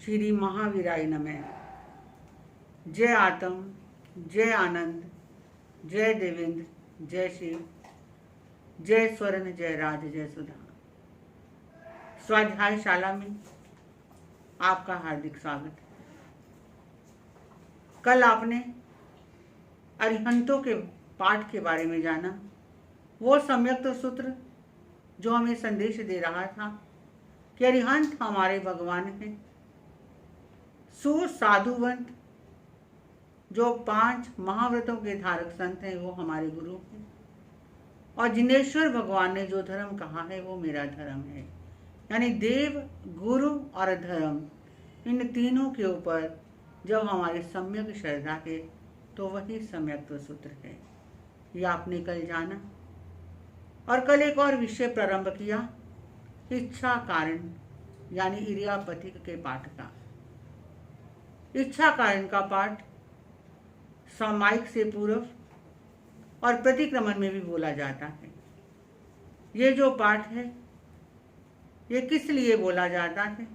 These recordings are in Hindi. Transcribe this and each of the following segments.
श्री महावीराय नमः। जय आत्म, जय आनंद, जय देवेंद्र, जय शिव, जय स्वर्ण, जय राज, जय सुधा। स्वाध्याय शाला में आपका हार्दिक स्वागत है। कल आपने अरिहंतों के पाठ के बारे में जाना, वो सम्यक सूत्र जो हमें संदेश दे रहा था कि अरिहंत हमारे भगवान हैं। सुसाधुवंत जो 5 महाव्रतों के धारक संत हैं वो हमारे गुरु हैं, और जिनेश्वर भगवान ने जो धर्म कहा है वो मेरा धर्म है। यानी देव, गुरु और धर्म, इन तीनों के ऊपर जब हमारी सम्यक श्रद्धा है तो वही सम्यक सूत्र है। ये आपने कल जाना। और कल एक और विषय प्रारंभ किया, इच्छा कारण यानी इरियापथिक के पाठ का। इच्छा कारण का पाठ सामायिक से पूर्व और प्रतिक्रमण में भी बोला जाता है। ये जो पाठ है ये किस लिए बोला जाता है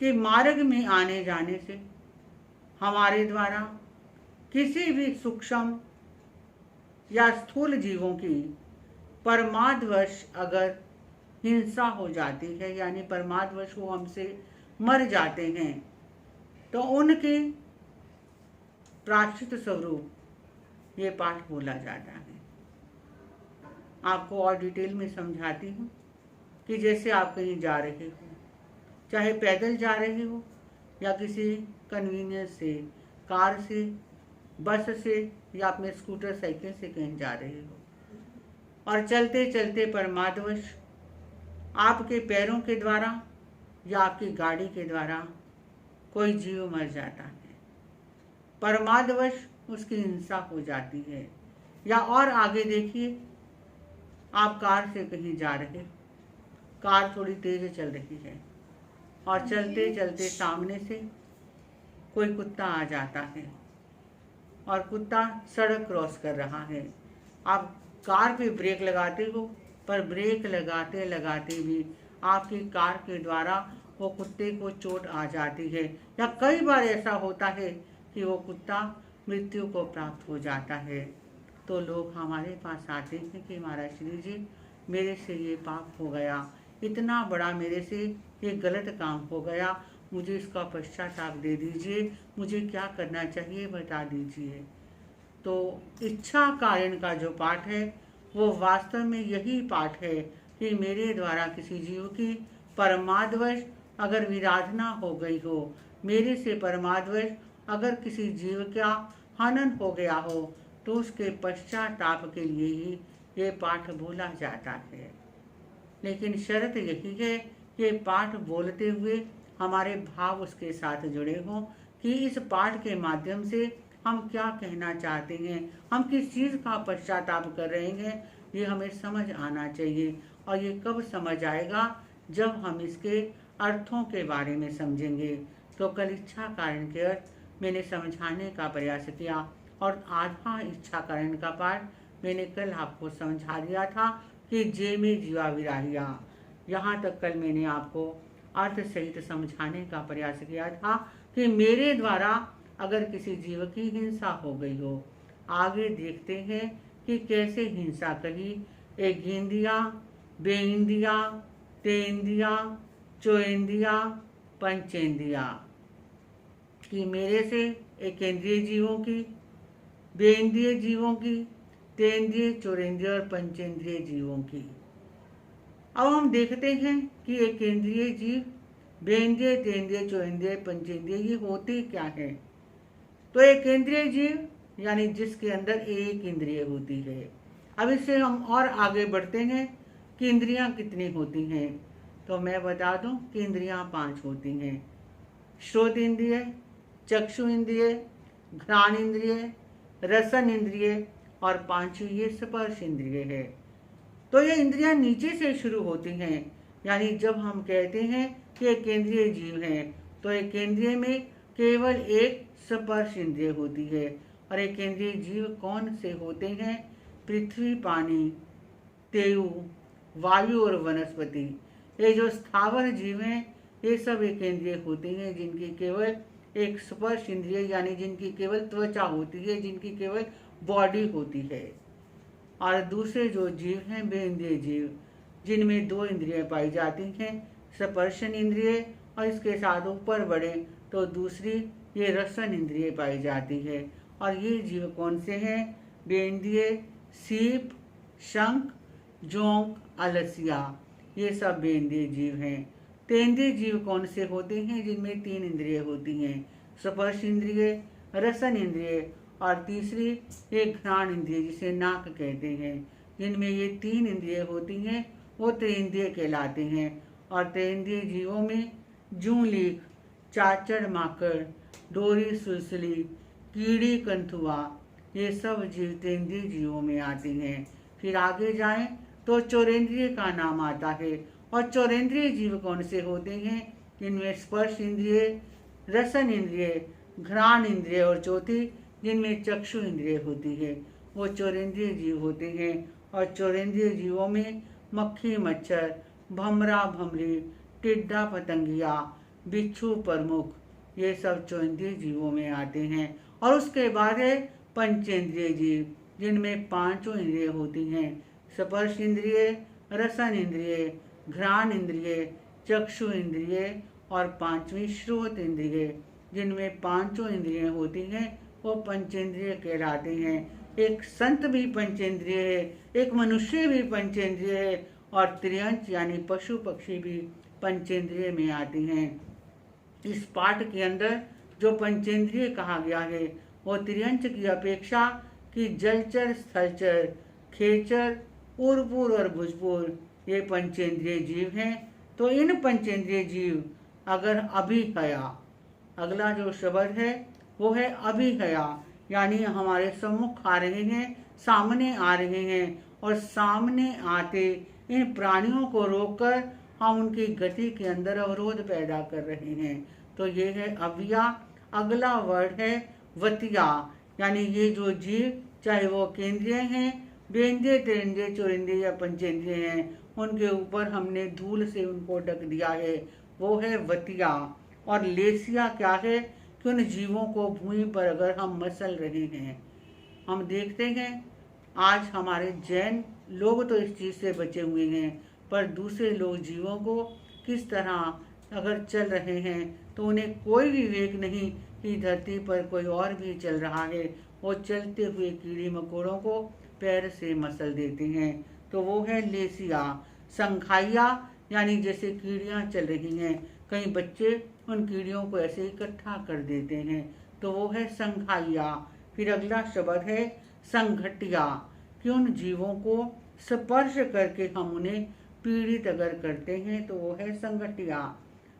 कि मार्ग में आने जाने से हमारे द्वारा किसी भी सूक्ष्म या स्थूल जीवों की परमादवश अगर हिंसा हो जाती है, यानी परमादवश वो हमसे मर जाते हैं, तो उनके प्रायश्चित स्वरूप ये पाठ बोला जाता है। आपको और डिटेल में समझाती हूँ कि जैसे आप कहीं जा रहे हो, चाहे पैदल जा रहे हो या किसी कन्वीनियंस से, कार से, बस से या अपने स्कूटर साइकिल से कहीं जा रहे हो, और चलते चलते परमादवश आपके पैरों के द्वारा या आपकी गाड़ी के द्वारा कोई जीव मर जाता है, परमादवश उसकी हिंसा हो जाती है। या और आगे देखिए, आप कार से कहीं जा रहे, कार थोड़ी तेज चल रही है और चलते चलते सामने से कोई कुत्ता आ जाता है और कुत्ता सड़क क्रॉस कर रहा है। आप कार पे ब्रेक लगाते हो, पर ब्रेक लगाते लगाते भी आपकी कार के द्वारा वो कुत्ते को चोट आ जाती है, या कई बार ऐसा होता है कि वो कुत्ता मृत्यु को प्राप्त हो जाता है। तो लोग हमारे पास आते हैं कि महाराज श्री जी, मेरे से ये पाप हो गया, इतना बड़ा मेरे से ये गलत काम हो गया, मुझे इसका पश्चाताप दे दीजिए, मुझे क्या करना चाहिए बता दीजिए। तो इच्छा कारण का जो पाठ है वो वास्तव में यही पाठ है कि मेरे द्वारा किसी जीव की परमादवश अगर विराधना हो गई हो, मेरे से परमादवश अगर किसी जीव का हनन हो गया हो, तो उसके पश्चाताप के लिए ही ये पाठ बोला जाता है। लेकिन शर्त यही है कि पाठ बोलते हुए हमारे भाव उसके साथ जुड़े हों कि इस पाठ के माध्यम से हम क्या कहना चाहते हैं, हम किस चीज़ का पश्चाताप कर रहे हैं, ये हमें समझ आना चाहिए। और ये कब समझ आएगा? जब हम इसके अर्थों के बारे में समझेंगे। तो कल इच्छा कारण के अर्थ मैंने समझाने का प्रयास किया, और आधा इच्छा कारण का पाठ मैंने कल आपको समझा दिया था कि जे में जीवा विराहिया। यहाँ तक कल मैंने आपको अर्थ सहित समझाने का प्रयास किया था कि मेरे द्वारा अगर किसी जीव की हिंसा हो गई हो। आगे देखते हैं कि कैसे हिंसा कही। एक इंद्रिया, बेइंद्रिया, तेंद्रिया, चोइंद्रिया, पंचेंद्रिया कि मेरे से एक इंद्रिय जीवों की, बेइंद्रिय जीवों की, तेंद्रिय, चौरेंद्रिय और पंचेंद्रिय जीवों की। अब हम देखते हैं कि एक इंद्रिय जीव, बेइंद्रिय, तेंद्रिय, चौरेंद्रिय, पंचेंद्रिय ये होते क्या है। तो एक इंद्रिय जीव यानी जिसके अंदर एक इंद्रिय होती है। अब इससे हम और आगे बढ़ते हैं कि इंद्रियां कितनी होती हैं। तो मैं बता दूं कि इंद्रियां 5 होती हैं। श्रोत इंद्रिय, चक्षु इंद्रिय, घ्राण इंद्रिय, रसन इंद्रिय और 5वीं ये स्पर्श इंद्रिय है। तो ये इंद्रियां नीचे से शुरू होती हैं। यानी जब हम कहते हैं कि एक केंद्रीय जीव है, तो एक केंद्रीय में केवल एक स्पर्श इंद्रिय होती है। और एक केंद्रीय जीव कौन से होते हैं? पृथ्वी, पानी, तेयु, वायु और वनस्पति। ये जो स्थावर जीव हैं ये सब एक इंद्रिय होते हैं जिनकी केवल एक स्पर्श इंद्रिय यानी जिनकी केवल त्वचा होती है, जिनकी केवल बॉडी होती है। और दूसरे जो जीव हैं वे इंद्रिय जीव, जिनमें 2 इंद्रियां पाई जाती हैं, स्पर्शन इंद्रिय और इसके साथ ऊपर बढ़े तो दूसरी ये रसन इंद्रिय पाई जाती है। और ये जीव कौन से हैं? बेंद्रिय, सीप, शंख, जोंक, अलसिया, ये सब बेंद्रिय जीव हैं। तेंद्रिय जीव कौन से होते हैं? जिनमें 3 इंद्रिय होती हैं, स्पर्श इंद्रिय, रसन इंद्रिय और तीसरी एक घ्राण इंद्रिय जिसे नाक कहते हैं। जिनमें ये 3 इंद्रिय होती हैं वो त्रिंद्रिय कहलाते हैं। और त्रिंद्रिय जीवों में जूं-लीख, चाचड़ माकड़, डोरी सुलसुली, कीड़ी कंथुआ, ये सब जीव त्रिंद्रिय जीवों में आते हैं। फिर आगे जाएं तो चौरेंद्रिय का नाम आता है। और चौरेंद्रिय जीव कौन से होते हैं? जिनमें स्पर्श इंद्रिय, रसन इंद्रिय, घ्राण इंद्रिय और चौथी जिनमें चक्षु इंद्रिय होती है, वो चौरेंद्रिय जीव होते हैं। और चौरेंद्रिय जीवों में मक्खी मच्छर, भमरा भमरी, टिड्डा पतंगिया, बिच्छू प्रमुख, ये सब चौरेंद्रिय जीवों में आते हैं। और उसके बाद है पंचेंद्रिय जीव, जिनमें 5 इंद्रिय होती हैं, स्पर्श इंद्रिय, रसन इंद्रिय, घ्राण इंद्रिय, चक्षु इंद्रिय और 5वीं श्रोत इंद्रिय। जिनमें 5 इंद्रियां होती हैं वो पंचेंद्रिय कहलाते हैं। एक संत भी पंचेंद्रिय है, एक मनुष्य भी पंचेंद्रिय है और त्रियंच यानी पशु पक्षी भी पंचेंद्रिय में आते हैं। इस पाठ के अंदर जो पंचेंद्रिय कहा गया है वो त्रियंच की अपेक्षा कि जलचर, स्थलचर, खेचर, उर्पुर और भुजपुर ये पंचेंद्रिय जीव हैं। तो इन पंचेंद्रिय जीव अगर अभिहया, अगला जो शब्द है वो है अभिहया, यानी हमारे सम्मुख आ रहे हैं, सामने आ रहे हैं और सामने आते इन प्राणियों को रोककर हम उनकी गति के अंदर अवरोध पैदा कर रहे हैं। तो ये है अव्या। अगला वर्ड है वतिया, यानी ये जो जीव चाहे वो केंद्रीय हैं, बेंद्रिय, त्रिंद्रिय, चौरिंद्रिय या पंचेंद्रिय हैं, उनके ऊपर हमने धूल से उनको ढक दिया है, वो है वतिया। और लेसिया क्या है कि उन जीवों को भूमि पर अगर हम मसल रहे हैं, हम देखते हैं आज हमारे जैन लोग तो इस चीज़ से बचे हुए हैं, पर दूसरे लोग जीवों को किस तरह अगर चल रहे हैं तो उन्हें कोई विवेक नहीं कि धरती पर कोई और भी चल रहा है। वो चलते हुए कीड़ी मकोड़ों को पैर से मसल देते हैं, तो वो है लेसिया। संखाइया, यानी जैसे कीड़ियाँ चल रही हैं, कई बच्चे उन कीड़ियों को ऐसे इकट्ठा कर देते हैं, तो वो है संखाइया। फिर अगला शब्द है संघटिया, कि उन जीवों को स्पर्श करके हम उन्हें पीड़ित अगर करते हैं तो वो है संघटिया।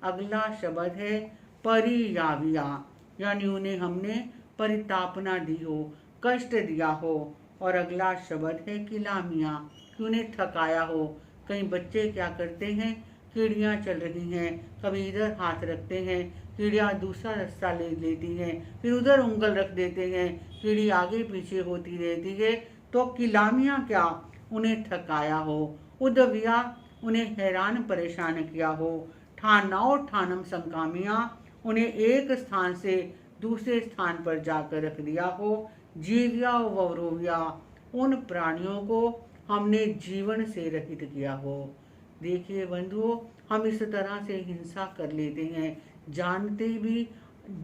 अगला शब्द है परियाविया, यानी उन्हें हमने परितापना दी हो, कष्ट दिया हो। और अगला शब्द है किलामिया, कि उन्हें थकाया हो। कई बच्चे क्या करते हैं, कीड़ियाँ चल रही हैं, कभी इधर हाथ रखते हैं, कीड़ियाँ दूसरा रास्ता ले लेती हैं, फिर उधर उंगल रख देते हैं, कीड़ी आगे पीछे होती रहती है। तो किलामिया क्या, उन्हें थकाया हो। उदविया, उन्हें हैरान परेशान किया हो। ठानाओ ठानम संकामिया, उन्हें एक स्थान से दूसरे स्थान पर जाकर रख दिया हो। जीविया ववरोविया, उन प्राणियों को हमने जीवन से रहित किया हो। देखिए बंधुओं, हम इस तरह से हिंसा कर लेते हैं, जानते भी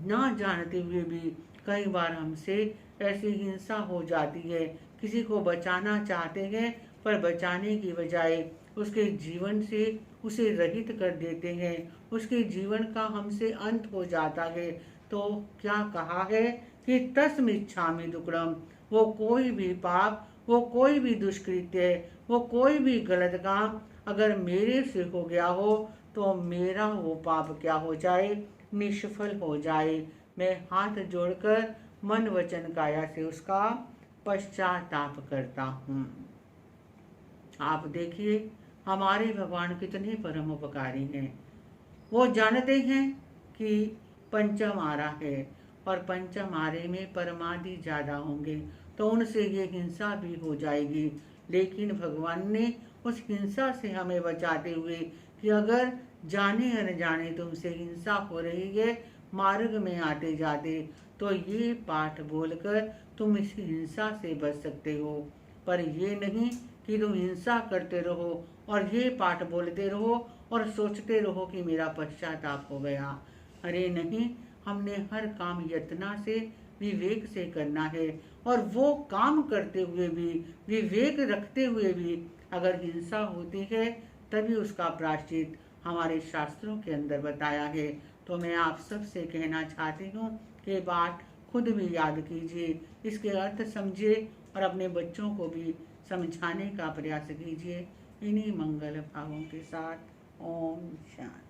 ना जानते हुए भी कई बार हमसे ऐसी हिंसा हो जाती है। किसी को बचाना चाहते हैं पर बचाने की बजाय उसके जीवन से उसे रहित कर देते हैं, उसके जीवन का हमसे अंत हो जाता है। तो क्या कहा है कि तस्मिच्छामि दुक्कडम, वो कोई भी पाप, वो कोई भी दुष्कृत्य, वो कोई भी गलत काम अगर मेरे से हो गया हो तो मेरा वो पाप क्या हो जाए, निष्फल हो जाए। मैं हाथ जोड़कर मन वचन काया से उसका पश्चाताप करता हूँ। आप देखिए हमारे भगवान कितने परम उपकारी हैं। वो जानते हैं कि पंचम आरा है और पंचम आरे में परमादि ज़्यादा होंगे, तो उनसे ये हिंसा भी हो जाएगी। लेकिन भगवान ने उस हिंसा से हमें बचाते हुए कि अगर जाने अनजाने तुमसे हिंसा हो रही है मार्ग में आते जाते, तो ये पाठ बोलकर तुम इस हिंसा से बच सकते हो। पर ये नहीं कि तुम हिंसा करते रहो और ये पाठ बोलते रहो और सोचते रहो कि मेरा पश्चाताप हो गया। अरे नहीं, हमने हर काम यत्ना से, विवेक से करना है। और वो काम करते हुए भी, विवेक रखते हुए भी अगर हिंसा होती है, तभी उसका प्रायश्चित हमारे शास्त्रों के अंदर बताया है। तो मैं आप सबसे कहना चाहती हूँ कि बात खुद भी याद कीजिए, इसके अर्थ समझिए और अपने बच्चों को भी समझाने का प्रयास कीजिए। इन्हीं मंगल भावों के साथ ओम शांति।